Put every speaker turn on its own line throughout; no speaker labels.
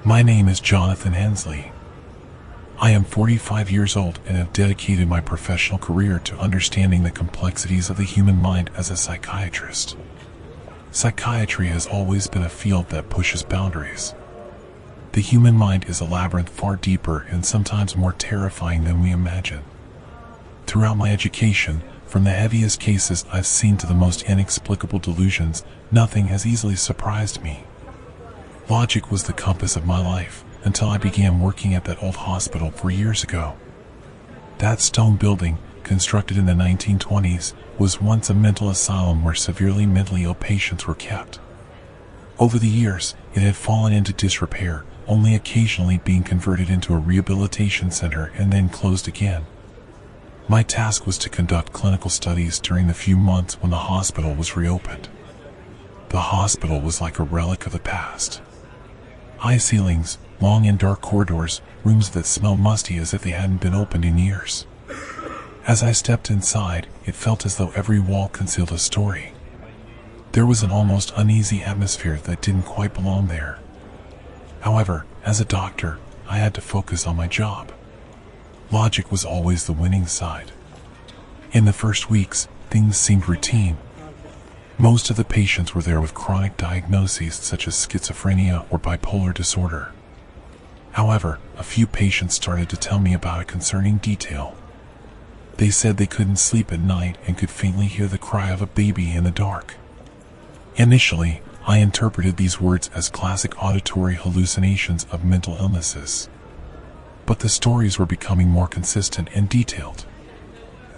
My name is Jonathan Hensley. I am 45 years old and have dedicated my professional career to understanding the complexities of the human mind as a psychiatrist. Psychiatry has always been a field that pushes boundaries. The human mind is a labyrinth far deeper and sometimes more terrifying than we imagine. Throughout my education, from the heaviest cases I've seen to the most inexplicable delusions, nothing has easily surprised me. Logic was the compass of my life, until I began working at that old hospital 4 years ago. That stone building, constructed in the 1920s, was once a mental asylum where severely mentally ill patients were kept. Over the years, it had fallen into disrepair, only occasionally being converted into a rehabilitation center and then closed again. My task was to conduct clinical studies during the few months when the hospital was reopened. The hospital was like a relic of the past. High ceilings, long and dark corridors, rooms that smelled musty as if they hadn't been opened in years. As I stepped inside, it felt as though every wall concealed a story. There was an almost uneasy atmosphere that didn't quite belong there. However, as a doctor, I had to focus on my job. Logic was always the winning side. In the first weeks, things seemed routine. Most of the patients were there with chronic diagnoses such as schizophrenia or bipolar disorder. However, a few patients started to tell me about a concerning detail. They said they couldn't sleep at night and could faintly hear the cry of a baby in the dark. Initially, I interpreted these words as classic auditory hallucinations of mental illnesses. But the stories were becoming more consistent and detailed.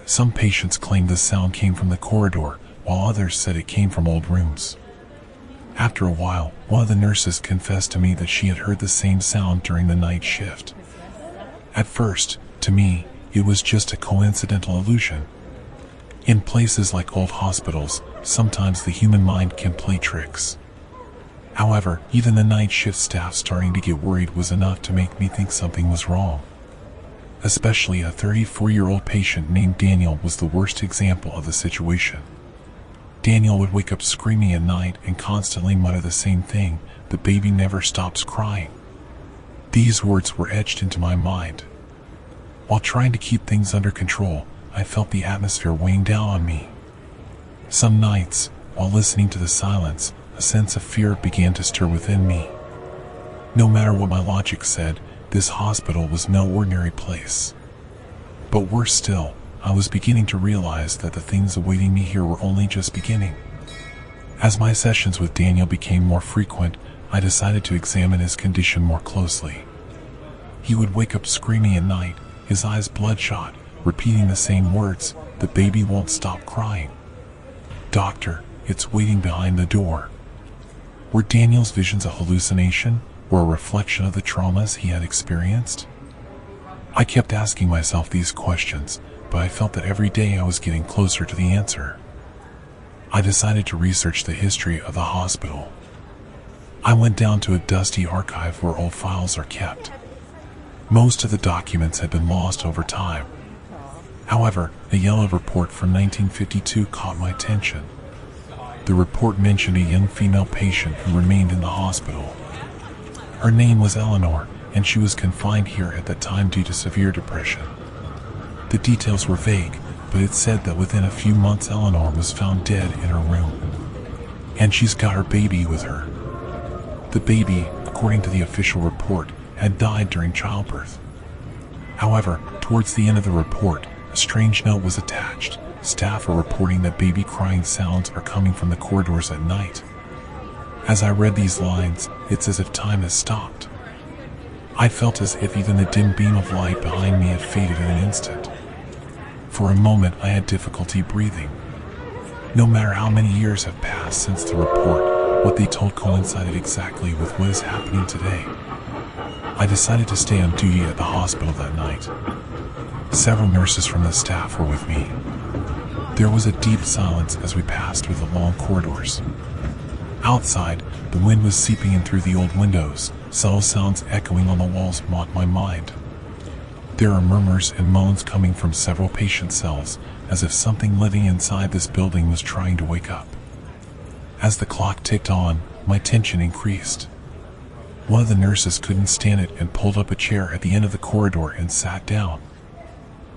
Some patients claimed the sound came from the corridor, while others said it came from old rooms. After a while, one of the nurses confessed to me that she had heard the same sound during the night shift. At first, to me, it was just a coincidental illusion. In places like old hospitals, sometimes the human mind can play tricks. However, even the night shift staff starting to get worried was enough to make me think something was wrong. Especially a 34-year-old patient named Daniel was the worst example of the situation. Daniel would wake up screaming at night and constantly mutter the same thing, "The baby never stops crying." These words were etched into my mind. While trying to keep things under control, I felt the atmosphere weighing down on me. Some nights, while listening to the silence, a sense of fear began to stir within me. No matter what my logic said, this hospital was no ordinary place. But worse still, I was beginning to realize that the things awaiting me here were only just beginning. As my sessions with Daniel became more frequent, I decided to examine his condition more closely. He would wake up screaming at night, his eyes bloodshot, repeating the same words, "The baby won't stop crying. Doctor, it's waiting behind the door." Were Daniel's visions a hallucination, or a reflection of the traumas he had experienced? I kept asking myself these questions, but I felt that every day I was getting closer to the answer. I decided to research the history of the hospital. I went down to a dusty archive where old files are kept. Most of the documents had been lost over time. However, a yellow report from 1952 caught my attention. The report mentioned a young female patient who remained in the hospital. Her name was Eleanor, and she was confined here at that time due to severe depression. The details were vague, but it said that within a few months Eleanor was found dead in her room. And she's got her baby with her. The baby, according to the official report, had died during childbirth. However, towards the end of the report, a strange note was attached. Staff are reporting that baby crying sounds are coming from the corridors at night. As I read these lines, it's as if time has stopped. I felt as if even the dim beam of light behind me had faded in an instant. For a moment, I had difficulty breathing. No matter how many years have passed since the report, what they told coincided exactly with what is happening today. I decided to stay on duty at the hospital that night. Several nurses from the staff were with me. There was a deep silence as we passed through the long corridors. Outside, the wind was seeping in through the old windows, subtle sounds echoing on the walls mocked my mind. There are murmurs and moans coming from several patient cells, as if something living inside this building was trying to wake up. As the clock ticked on, my tension increased. One of the nurses couldn't stand it and pulled up a chair at the end of the corridor and sat down.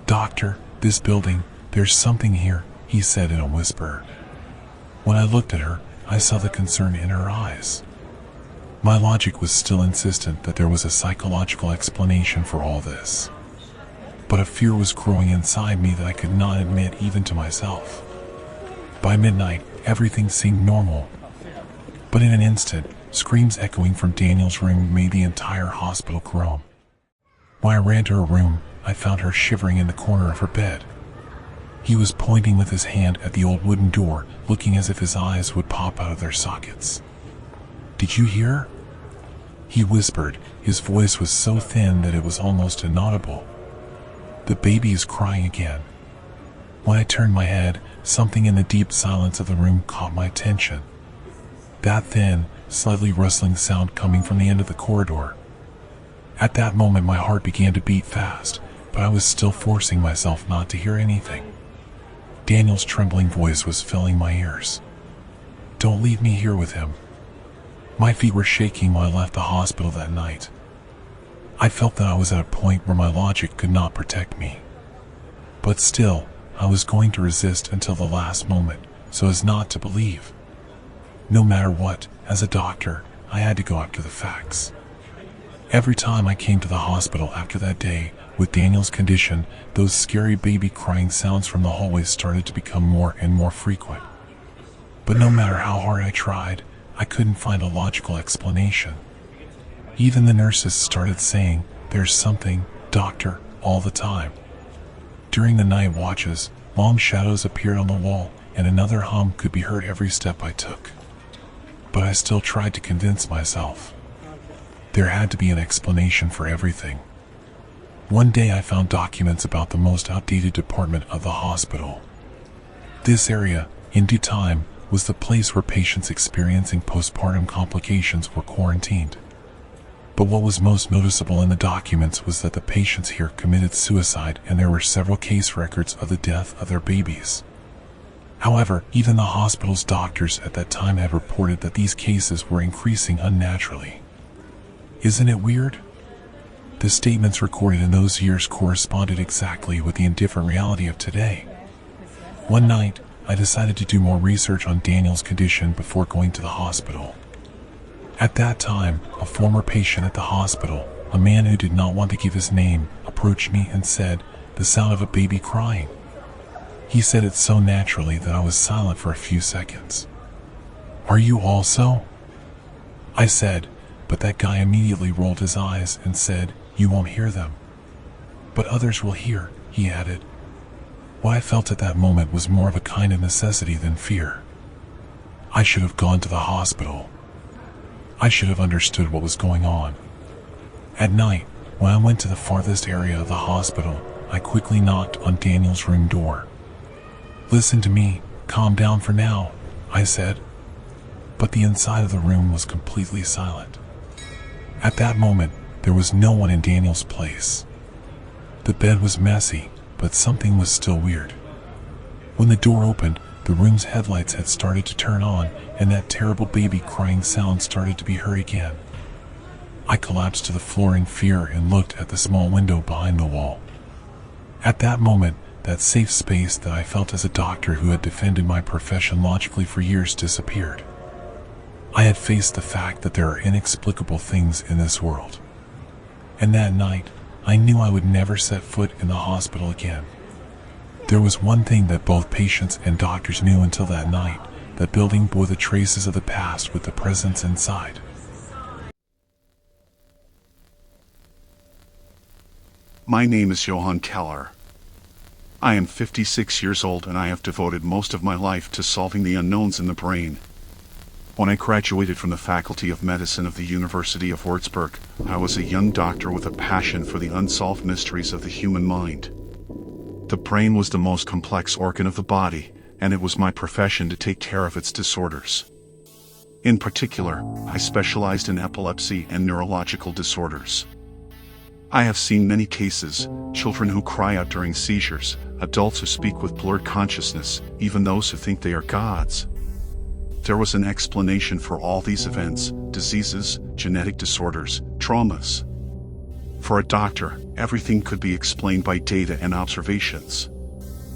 "Doctor, this building, there's something here," he said in a whisper. When I looked at her, I saw the concern in her eyes. My logic was still insistent that there was a psychological explanation for all this. But a fear was growing inside me that I could not admit even to myself. By midnight, everything seemed normal. But in an instant, screams echoing from Daniel's room made the entire hospital groan. When I ran to her room, I found her shivering in the corner of her bed. He was pointing with his hand at the old wooden door, looking as if his eyes would pop out of their sockets. "Did you hear?" he whispered. His voice was so thin that it was almost inaudible. "The baby is crying again." When I turned my head, something in the deep silence of the room caught my attention. That thin, slightly rustling sound coming from the end of the corridor. At that moment my heart began to beat fast, but I was still forcing myself not to hear anything. Daniel's trembling voice was filling my ears. "Don't leave me here with him." My feet were shaking when I left the hospital that night. I felt that I was at a point where my logic could not protect me. But still, I was going to resist until the last moment, so as not to believe. No matter what, as a doctor, I had to go after the facts. Every time I came to the hospital after that day, with Daniel's condition, those scary baby crying sounds from the hallways started to become more and more frequent. But no matter how hard I tried, I couldn't find a logical explanation. Even the nurses started saying, "There's something, doctor," all the time. During the night watches, long shadows appeared on the wall, and another hum could be heard every step I took. But I still tried to convince myself. There had to be an explanation for everything. One day I found documents about the most outdated department of the hospital. This area, in due time, was the place where patients experiencing postpartum complications were quarantined. But what was most noticeable in the documents was that the patients here committed suicide, and there were several case records of the death of their babies. However, even the hospital's doctors at that time had reported that these cases were increasing unnaturally. Isn't it weird? The statements recorded in those years corresponded exactly with the indifferent reality of today. One night, I decided to do more research on Daniel's condition before going to the hospital. At that time, a former patient at the hospital, a man who did not want to give his name, approached me and said, "The sound of a baby crying." He said it so naturally that I was silent for a few seconds. "Are you also?" I said, but that guy immediately rolled his eyes and said, "You won't hear them." "But others will hear," he added. What I felt at that moment was more of a kind of necessity than fear. I should have gone to the hospital. I should have understood what was going on. At night, when I went to the farthest area of the hospital, I quickly knocked on Daniel's room door. "Listen to me, calm down for now," I said. But the inside of the room was completely silent. At that moment, there was no one in Daniel's place. The bed was messy, but something was still weird. When the door opened, the room's headlights had started to turn on, and that terrible baby crying sound started to be heard again. I collapsed to the floor in fear and looked at the small window behind the wall. At that moment, that safe space that I felt as a doctor who had defended my profession logically for years disappeared. I had faced the fact that there are inexplicable things in this world. And that night, I knew I would never set foot in the hospital again. There was one thing that both patients and doctors knew until that night: that building bore the traces of the past with the presence inside.
My name is Johann Keller. I am 56 years old, and I have devoted most of my life to solving the unknowns in the brain. When I graduated from the Faculty of Medicine of the University of Würzburg, I was a young doctor with a passion for the unsolved mysteries of the human mind. The brain was the most complex organ of the body, and it was my profession to take care of its disorders. In particular, I specialized in epilepsy and neurological disorders. I have seen many cases: children who cry out during seizures, adults who speak with blurred consciousness, even those who think they are gods. There was an explanation for all these events, diseases, genetic disorders, traumas. For a doctor, everything could be explained by data and observations.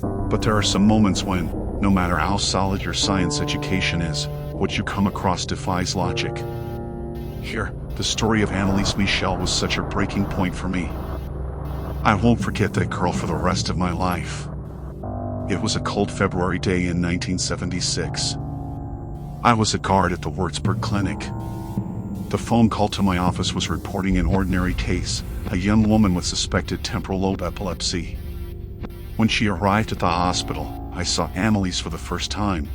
But there are some moments when, no matter how solid your science education is, what you come across defies logic. Here, the story of Anneliese Michel was such a breaking point for me. I won't forget that girl for the rest of my life. It was a cold February day in 1976. I was a guard at the Würzburg Clinic. The phone call to my office was reporting an ordinary case, a young woman with suspected temporal lobe epilepsy. When she arrived at the hospital, I saw Anneliese for the first time.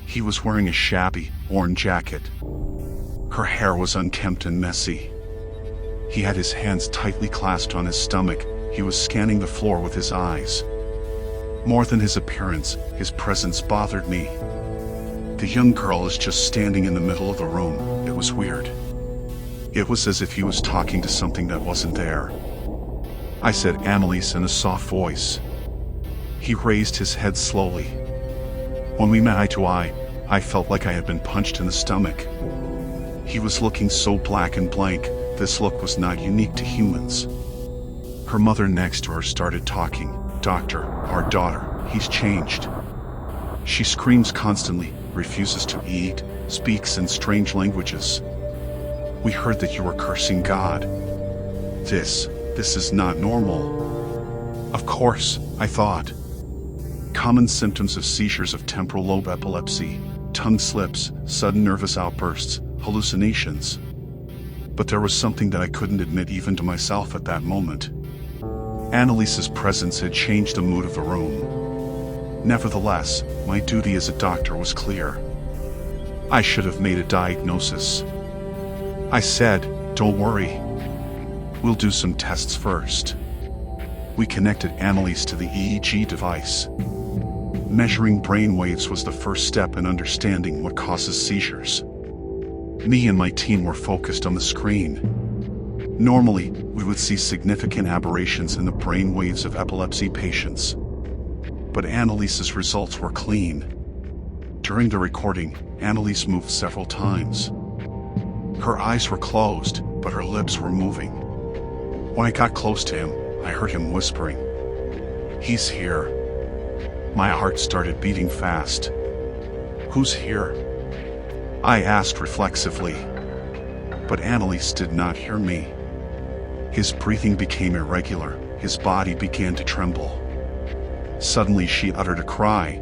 He was wearing a shabby, worn jacket. Her hair was unkempt and messy. He had his hands tightly clasped on his stomach. He was scanning the floor with his eyes. More than his appearance, his presence bothered me. The young girl is just standing in the middle of the room. It was weird. It was as if he was talking to something that wasn't there. I said Anneliese in a soft voice. He raised his head slowly. When we met eye to eye, I felt like I had been punched in the stomach. He was looking so black and blank. This look was not unique to humans. Her mother next to her started talking. "Doctor, our daughter, he's changed. She screams constantly, refuses to eat, speaks in strange languages. We heard that you were cursing God. This is not normal." Of course, I thought. Common symptoms of seizures of temporal lobe epilepsy, tongue slips, sudden nervous outbursts, hallucinations. But there was something that I couldn't admit even to myself at that moment. Anneliese's presence had changed the mood of the room. Nevertheless, my duty as a doctor was clear. I should have made a diagnosis. I said, "Don't worry. We'll do some tests first." We connected Anneliese to the EEG device. Measuring brain waves was the first step in understanding what causes seizures. Me and my team were focused on the screen. Normally, we would see significant aberrations in the brain waves of epilepsy patients. But Anneliese's results were clean. During the recording, Anneliese moved several times. Her eyes were closed, but her lips were moving. When I got close to him, I heard him whispering, "He's here." My heart started beating fast. "Who's here?" I asked reflexively. But Anneliese did not hear me. His breathing became irregular, his body began to tremble. Suddenly she uttered a cry.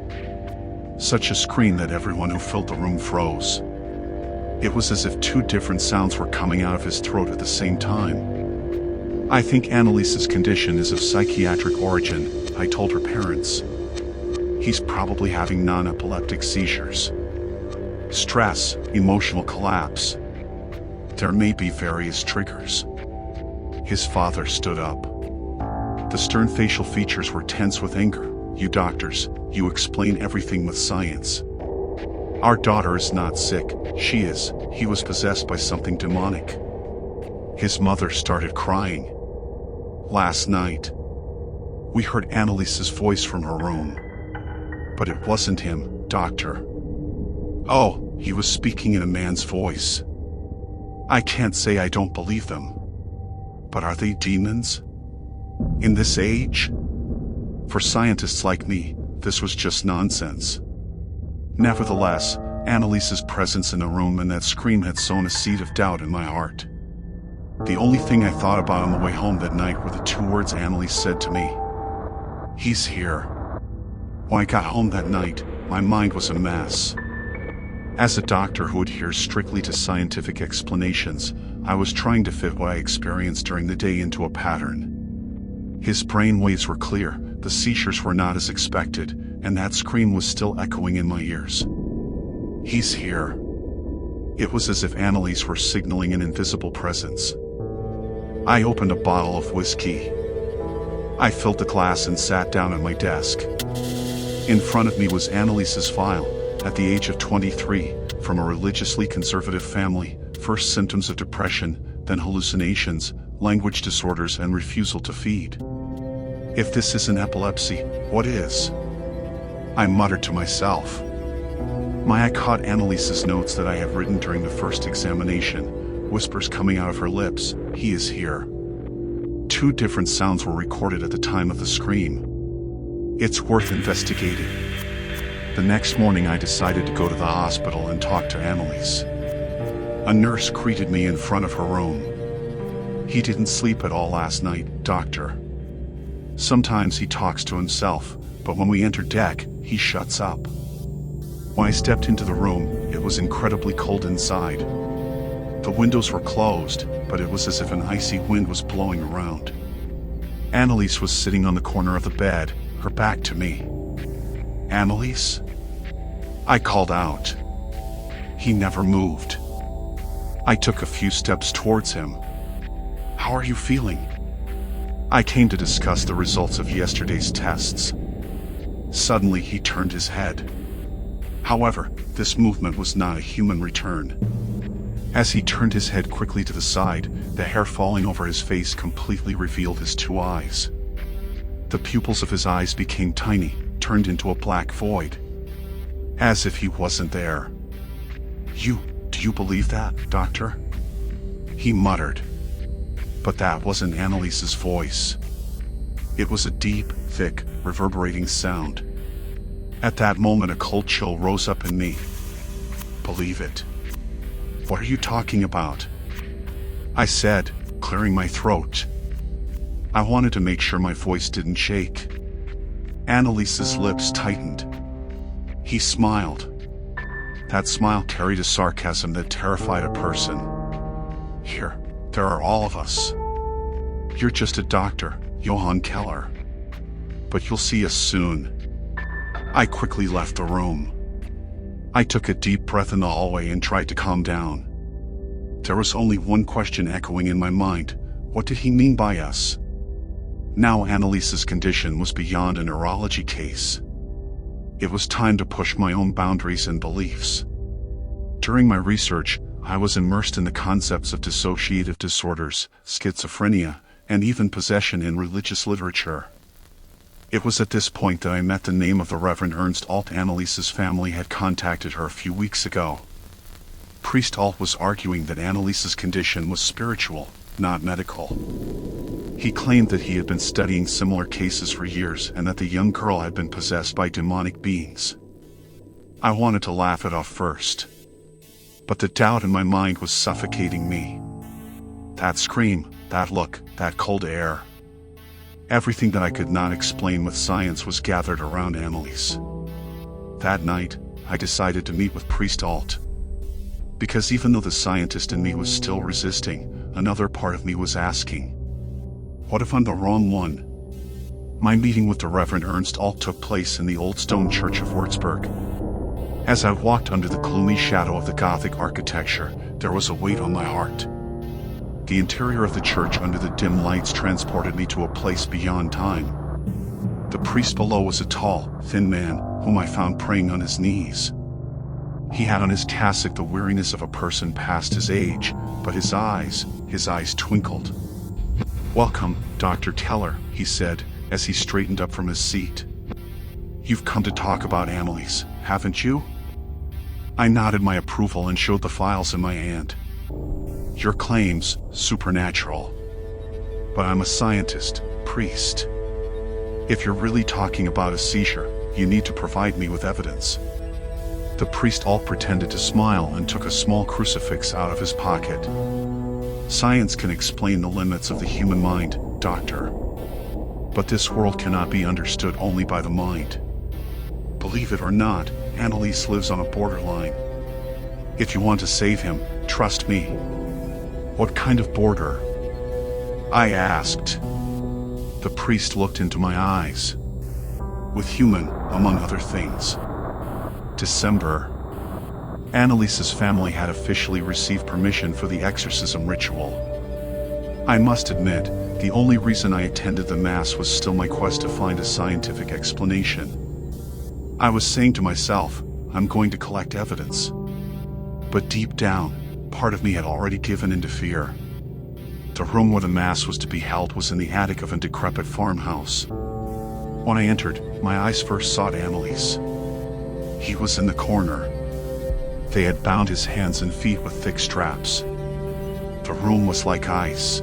Such a scream that everyone who filled the room froze. It was as if two different sounds were coming out of his throat at the same time. "I think Anneliese's condition is of psychiatric origin," I told her parents. "He's probably having non-epileptic seizures. Stress, emotional collapse. There may be various triggers." His father stood up. The stern facial features were tense with anger. "You doctors, you explain everything with science. Our daughter is not sick, he was possessed by something demonic." His mother started crying. "Last night, we heard Anneliese's voice from her room. But it wasn't him, doctor. Oh, he was speaking in a man's voice. I can't say I don't believe them. But are they demons? In this age?" For scientists like me, this was just nonsense. Nevertheless, Anneliese's presence in the room and that scream had sown a seed of doubt in my heart. The only thing I thought about on the way home that night were the two words Anneliese said to me. "He's here." When I got home that night, my mind was a mess. As a doctor who adheres strictly to scientific explanations, I was trying to fit what I experienced during the day into a pattern. His brain waves were clear, the seizures were not as expected, and that scream was still echoing in my ears. "He's here." It was as if Anneliese were signaling an invisible presence. I opened a bottle of whiskey. I filled the glass and sat down at my desk. In front of me was Anneliese's file. At the age of 23, from a religiously conservative family, first symptoms of depression, then hallucinations, language disorders, and refusal to feed. If this isn't epilepsy, what is? I muttered to myself. My eye caught Annalise's notes that I had written during the first examination, whispers coming out of her lips, "He is here." 2 different sounds were recorded at the time of the scream. It's worth investigating. The next morning I decided to go to the hospital and talk to Annalise. A nurse greeted me in front of her room. "He didn't sleep at all last night, doctor. Sometimes he talks to himself, but when we enter deck, he shuts up." When I stepped into the room, it was incredibly cold inside. The windows were closed, but it was as if an icy wind was blowing around. Annalise was sitting on the corner of the bed, her back to me. "Annalise?" I called out. He never moved. I took a few steps towards him. "How are you feeling?" I came to discuss the results of yesterday's tests. Suddenly he turned his head. However, this movement was not a human return. As he turned his head quickly to the side, the hair falling over his face completely revealed his 2 eyes. The pupils of his eyes became tiny, turned into a black void. As if he wasn't there. Do you believe that, doctor?" He muttered. But that wasn't Annalise's voice. It was a deep, thick, reverberating sound. At that moment a cold chill rose up in me. "Believe it? What are you talking about?" I said, clearing my throat. I wanted to make sure my voice didn't shake. Annalise's lips tightened. He smiled. That smile carried a sarcasm that terrified a person. "Here, there are all of us. You're just a doctor, Johann Keller. But you'll see us soon." I quickly left the room. I took a deep breath in the hallway and tried to calm down. There was only one question echoing in my mind: what did he mean by us? Now Annalise's condition was beyond a neurology case. It was time to push my own boundaries and beliefs. During my research, I was immersed in the concepts of dissociative disorders, schizophrenia, and even possession in religious literature. It was at this point that I met the name of the Reverend Ernst Alt. Annalise's family had contacted her a few weeks ago. Priest Alt was arguing that Annalise's condition was spiritual, not medical. He claimed that he had been studying similar cases for years and that the young girl had been possessed by demonic beings. I wanted to laugh it off first. But the doubt in my mind was suffocating me. That scream, that look, that cold air. Everything that I could not explain with science was gathered around Annalise. That night, I decided to meet with Priest Alt. Because even though the scientist in me was still resisting, another part of me was asking, what if I'm the wrong one? My meeting with the Reverend Ernst Alt took place in the old stone church of Würzburg. As I walked under the gloomy shadow of the Gothic architecture, there was a weight on my heart. The interior of the church under the dim lights transported me to a place beyond time. The priest below was a tall, thin man, whom I found praying on his knees. He had on his cassock the weariness of a person past his age, but his eyes twinkled. "Welcome, Dr. Keller," he said, as he straightened up from his seat. "You've come to talk about Annalise, haven't you?" I nodded my approval and showed the files in my hand. "Your claims, supernatural. But I'm a scientist, priest. If you're really talking about a seizure, you need to provide me with evidence." The priest Alt pretended to smile and took a small crucifix out of his pocket. "Science can explain the limits of the human mind, doctor. But this world cannot be understood only by the mind. Believe it or not, Annalise lives on a borderline. If you want to save him, trust me." "What kind of border?" I asked. The priest looked into my eyes. "With human, among other things." December. Annalise's family had officially received permission for the exorcism ritual. I must admit, the only reason I attended the Mass was still my quest to find a scientific explanation. I was saying to myself, I'm going to collect evidence. But deep down, part of me had already given in to fear. The room where the Mass was to be held was in the attic of a decrepit farmhouse. When I entered, my eyes first sought Annalise. He was in the corner. They had bound his hands and feet with thick straps. The room was like ice.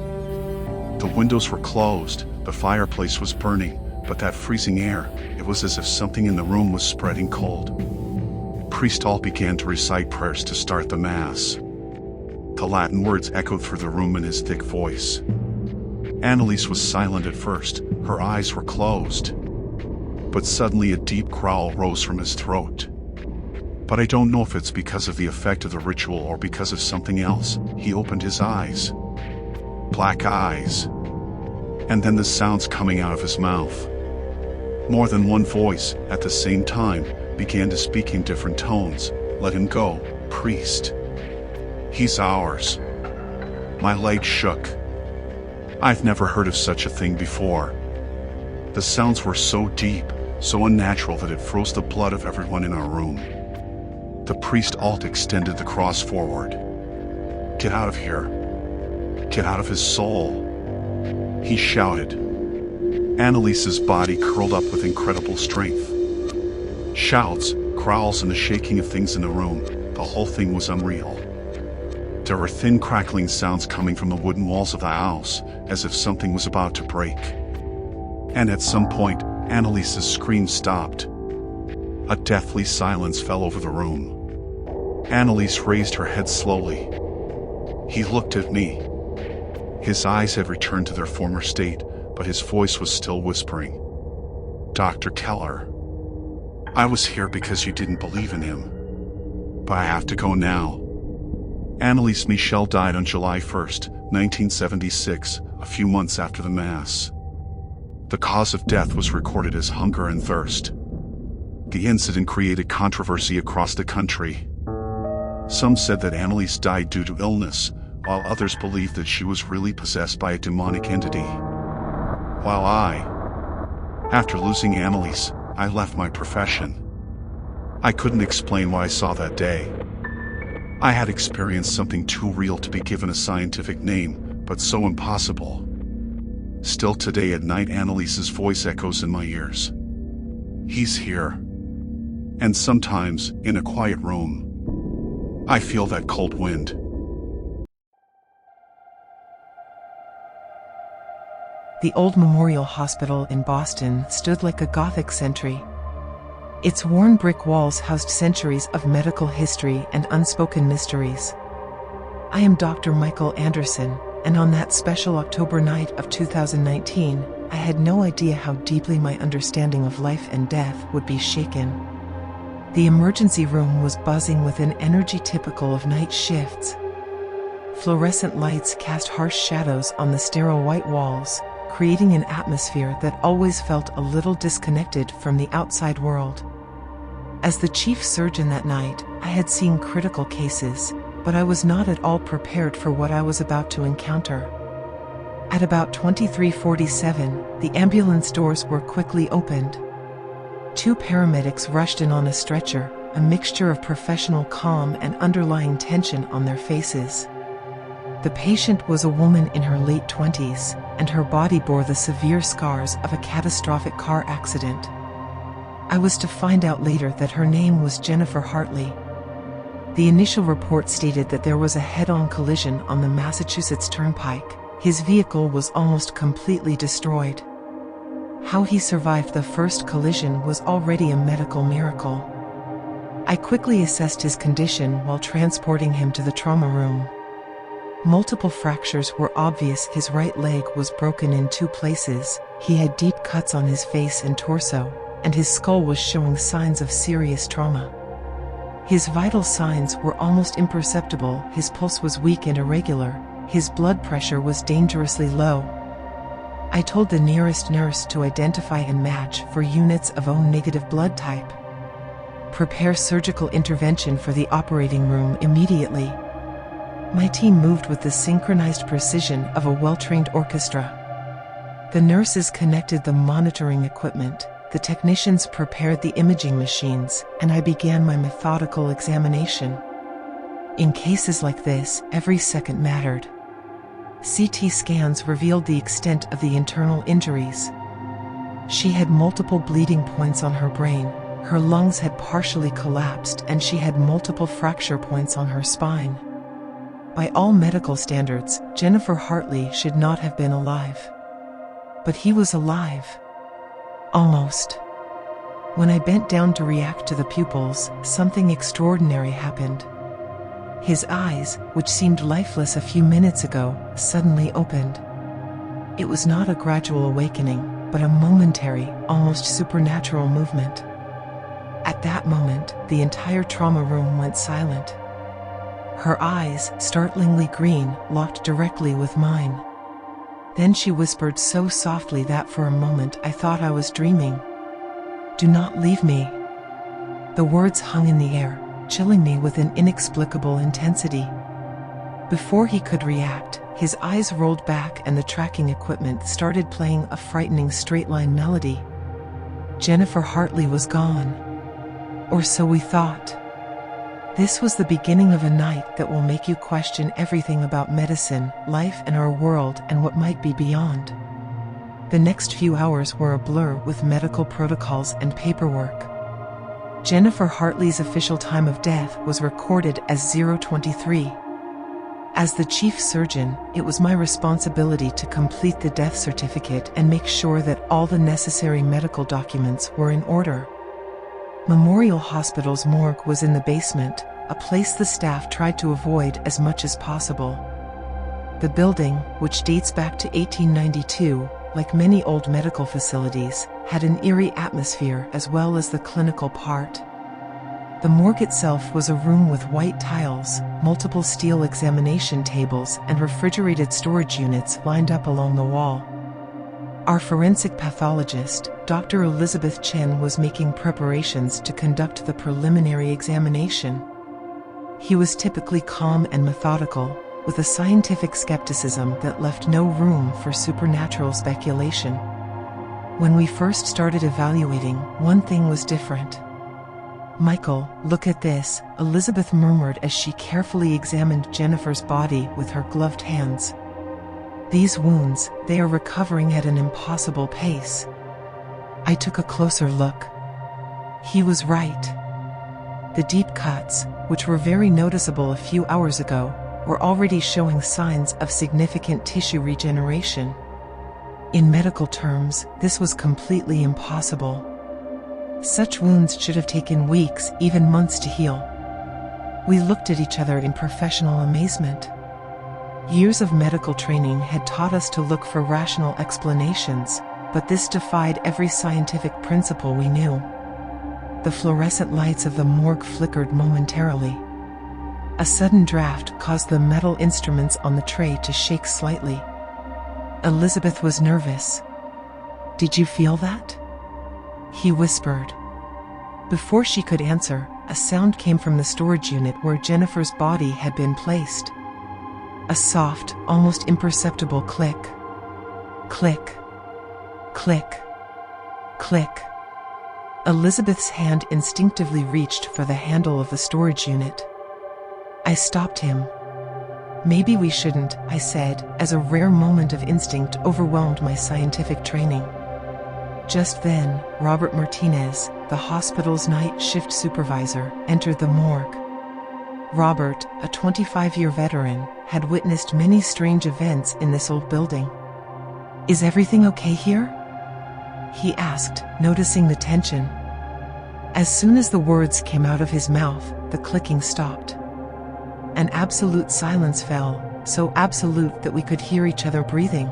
The windows were closed, the fireplace was burning, but that freezing air, it was as if something in the room was spreading cold. Priest all began to recite prayers to start the Mass. The Latin words echoed through the room in his thick voice. Annalise was silent at first, her eyes were closed. But suddenly a deep growl rose from his throat. But I don't know if it's because of the effect of the ritual or because of something else. He opened his eyes. Black eyes. And then the sounds coming out of his mouth. More than one voice, at the same time, began to speak in different tones. Let him go, priest. He's ours. My legs shook. I've never heard of such a thing before. The sounds were so deep, so unnatural that it froze the blood of everyone in our room. The priest alt extended the cross forward. Get out of here. Get out of his soul. He shouted. Annalise's body curled up with incredible strength. Shouts, growls, and the shaking of things in the room, the whole thing was unreal. There were thin crackling sounds coming from the wooden walls of the house, as if something was about to break. And at some point, Annalise's scream stopped. A deathly silence fell over the room. Annalise raised her head slowly. He looked at me. His eyes had returned to their former state, but his voice was still whispering. Dr. Keller, I was here because you didn't believe in him. But I have to go now. Annalise Michel died on July 1st, 1976, a few months after the Mass. The cause of death was recorded as hunger and thirst. The incident created controversy across the country. Some said that Annalise died due to illness, while others believed that she was really possessed by a demonic entity. While after losing Annalise, I left my profession. I couldn't explain what I saw that day. I had experienced something too real to be given a scientific name, but so impossible. Still today at night, Annalise's voice echoes in my ears. He's here. And sometimes, in a quiet room, I feel that cold wind.
The old Memorial Hospital in Boston stood like a Gothic sentry. Its worn brick walls housed centuries of medical history and unspoken mysteries. I am Dr. Michael Anderson, and on that special October night of 2019, I had no idea how deeply my understanding of life and death would be shaken. The emergency room was buzzing with an energy typical of night shifts. Fluorescent lights cast harsh shadows on the sterile white walls, creating an atmosphere that always felt a little disconnected from the outside world. As the chief surgeon that night, I had seen critical cases, but I was not at all prepared for what I was about to encounter. At about 23:47, the ambulance doors were quickly opened. 2 paramedics rushed in on a stretcher, a mixture of professional calm and underlying tension on their faces. The patient was a woman in her late 20s, and her body bore the severe scars of a catastrophic car accident. I was to find out later that her name was Jennifer Hartley. The initial report stated that there was a head-on collision on the Massachusetts Turnpike. His vehicle was almost completely destroyed. How he survived the first collision was already a medical miracle. I quickly assessed his condition while transporting him to the trauma room. Multiple fractures were obvious. His right leg was broken in 2 places, he had deep cuts on his face and torso, and his skull was showing signs of serious trauma. His vital signs were almost imperceptible. His pulse was weak and irregular, his blood pressure was dangerously low. I told the nearest nurse to identify and match for units of O-negative blood type. Prepare surgical intervention for the operating room immediately. My team moved with the synchronized precision of a well-trained orchestra. The nurses connected the monitoring equipment, the technicians prepared the imaging machines, and I began my methodical examination. In cases like this, every second mattered. CT scans revealed the extent of the internal injuries. She had multiple bleeding points on her brain, Her lungs had partially collapsed and she had multiple fracture points on her spine. By all medical standards, Jennifer Hartley should not have been alive. But he was alive. Almost. When I bent down to react to the pupils, something extraordinary happened. His eyes, which seemed lifeless a few minutes ago, suddenly opened. It was not a gradual awakening, but a momentary, almost supernatural movement. At that moment, the entire trauma room went silent. Her eyes, startlingly green, locked directly with mine. Then she whispered so softly that for a moment I thought I was dreaming. "Do not leave me." The words hung in the air, chilling me with an inexplicable intensity. Before he could react, his eyes rolled back and the tracking equipment started playing a frightening straight-line melody. Jennifer Hartley was gone. Or so we thought. This was the beginning of a night that will make you question everything about medicine, life and our world and what might be beyond. The next few hours were a blur with medical protocols and paperwork. Jennifer Hartley's official time of death was recorded as 0:23. As the chief surgeon, it was my responsibility to complete the death certificate and make sure that all the necessary medical documents were in order. Memorial Hospital's morgue was in the basement, a place the staff tried to avoid as much as possible. The building, which dates back to 1892, like many old medical facilities, had an eerie atmosphere as well as the clinical part. The morgue itself was a room with white tiles, multiple steel examination tables, and refrigerated storage units lined up along the wall. Our forensic pathologist, Dr. Elizabeth Chen, was making preparations to conduct the preliminary examination. He was typically calm and methodical, with a scientific skepticism that left no room for supernatural speculation. When we first started evaluating, one thing was different. "Michael, look at this," Elizabeth murmured as she carefully examined Jennifer's body with her gloved hands. "These wounds, they are recovering at an impossible pace." I took a closer look. He was right. The deep cuts, which were very noticeable a few hours ago, were already showing signs of significant tissue regeneration. In medical terms, this was completely impossible. Such wounds should have taken weeks, even months to heal. We looked at each other in professional amazement. Years of medical training had taught us to look for rational explanations, but this defied every scientific principle we knew. The fluorescent lights of the morgue flickered momentarily. A sudden draft caused the metal instruments on the tray to shake slightly. Elizabeth was nervous. "Did you feel that?" he whispered. Before she could answer, a sound came from the storage unit where Jennifer's body had been placed. A soft, almost imperceptible click. Click. Click. Click. Elizabeth's hand instinctively reached for the handle of the storage unit. I stopped him. "Maybe we shouldn't," I said, as a rare moment of instinct overwhelmed my scientific training. Just then, Robert Martinez, the hospital's night shift supervisor, entered the morgue. Robert, a 25-year veteran, had witnessed many strange events in this old building. "Is everything okay here?" he asked, noticing the tension. As soon as the words came out of his mouth, the clicking stopped. An absolute silence fell, so absolute that we could hear each other breathing.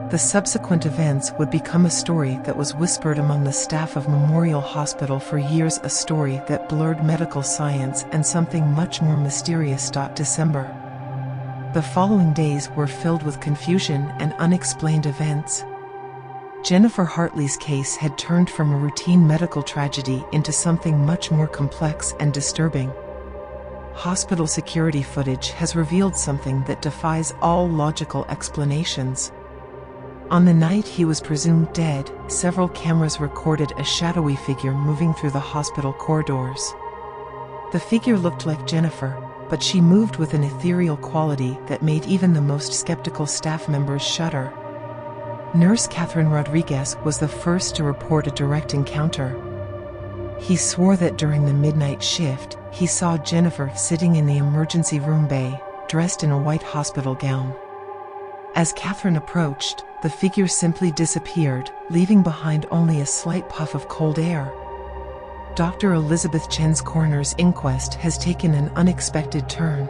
The subsequent events would become a story that was whispered among the staff of Memorial Hospital for years, a story that blurred medical science and something much more mysterious. December. The following days were filled with confusion and unexplained events. Jennifer Hartley's case had turned from a routine medical tragedy into something much more complex and disturbing. Hospital security footage has revealed something that defies all logical explanations. On the night he was presumed dead, several cameras recorded a shadowy figure moving through the hospital corridors. The figure looked like Jennifer, but she moved with an ethereal quality that made even the most skeptical staff members shudder. Nurse Catherine Rodriguez was the first to report a direct encounter. He swore that during the midnight shift, he saw Jennifer sitting in the emergency room bay, dressed in a white hospital gown. As Catherine approached, the figure simply disappeared, leaving behind only a slight puff of cold air. Dr. Elizabeth Chen's coroner's inquest has taken an unexpected turn.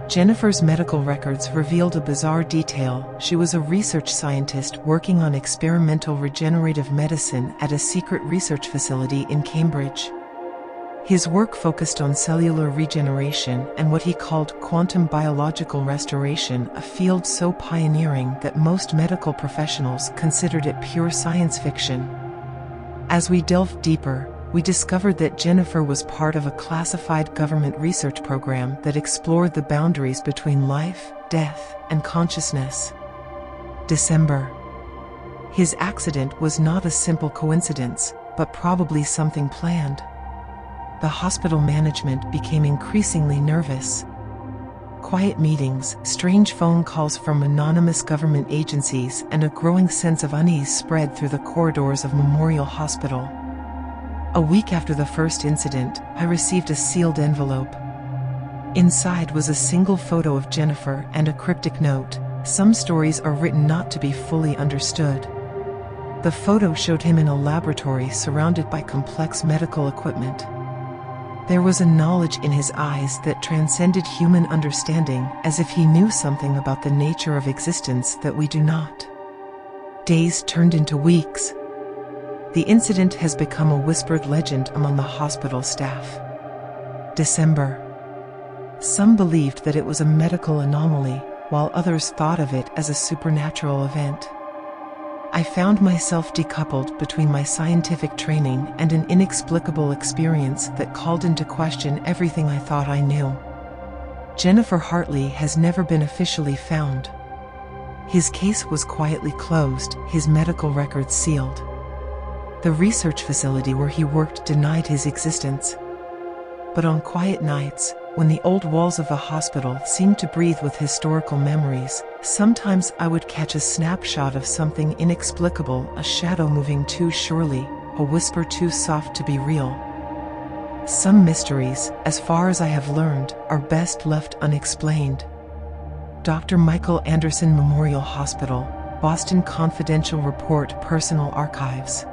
Jennifer's medical records revealed a bizarre detail. She was a research scientist working on experimental regenerative medicine at a secret research facility in Cambridge. His work focused on cellular regeneration and what he called quantum biological restoration, a field so pioneering that most medical professionals considered it pure science fiction. As we delved deeper, we discovered that Jennifer was part of a classified government research program that explored the boundaries between life, death, and consciousness. December. His accident was not a simple coincidence, but probably something planned. The hospital management became increasingly nervous. Quiet meetings, strange phone calls from anonymous government agencies, and a growing sense of unease spread through the corridors of Memorial Hospital. A week after the first incident, I received a sealed envelope. Inside was a single photo of Jennifer and a cryptic note: "Some stories are written not to be fully understood." The photo showed him in a laboratory surrounded by complex medical equipment. There was a knowledge in his eyes that transcended human understanding, as if he knew something about the nature of existence that we do not. Days turned into weeks. The incident has become a whispered legend among the hospital staff. December. Some believed that it was a medical anomaly, while others thought of it as a supernatural event. I found myself decoupled between my scientific training and an inexplicable experience that called into question everything I thought I knew. Jennifer Hartley has never been officially found. His case was quietly closed, his medical records sealed. The research facility where he worked denied his existence. But on quiet nights, when the old walls of the hospital seemed to breathe with historical memories, sometimes I would catch a snapshot of something inexplicable, a shadow moving too surely, a whisper too soft to be real. Some mysteries, as far as I have learned, are best left unexplained. Dr. Michael Anderson Memorial Hospital, Boston Confidential Report, Personal Archives.